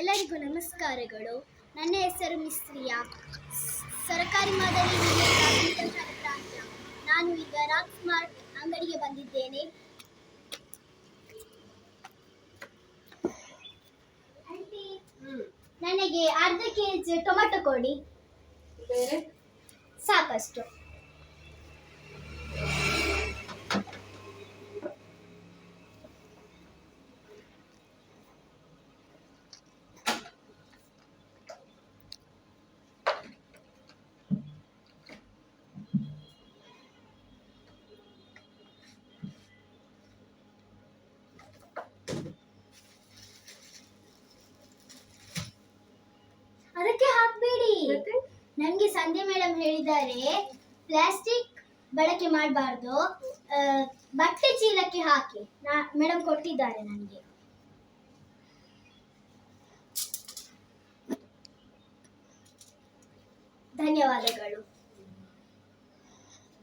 ಎಲ್ಲರಿಗೂ ನಮಸ್ಕಾರಗಳು. ನನ್ನ ಹೆಸರು ಮಿಸ್ತ್ರಿಯಾ, ಸರ್ಕಾರಿ ಮಾದರಿ ಹಿರಿಯ ಪ್ರಾಥಮಿಕ ಶಾಲೆ ಪ್ರಾಂತ್ಯ. ನಾನು ಈಗ ರಾಕ್ ಸ್ಮಾರ್ಟ್ ಅಂಗಡಿಗೆ ಬಂದಿದ್ದೇನೆ. ನನಗೆ ಅರ್ಧ ಕೆಜಿ ಟೊಮೆಟೊ ಕೊಡಿ. ಬೇರೆ ಸಾಕಷ್ಟು. ಅದಕ್ಕೆ ಹಾಕಬೇಡಿ. ನನಗೆ ಸಂಧ್ಯಾ ಮೇಡಮ್ ಹೇಳಿದ್ದಾರೆ, ಪ್ಲಾಸ್ಟಿಕ್ ಬಳಕೆ ಮಾಡಬಾರ್ದು, ಬಟ್ಟೆ ಚೀಲಕ್ಕೆ ಹಾಕಿ. ಮೇಡಮ್ ಕೊಟ್ಟಿದ್ದಾರೆ ನನಗೆ. ಧನ್ಯವಾದಗಳು.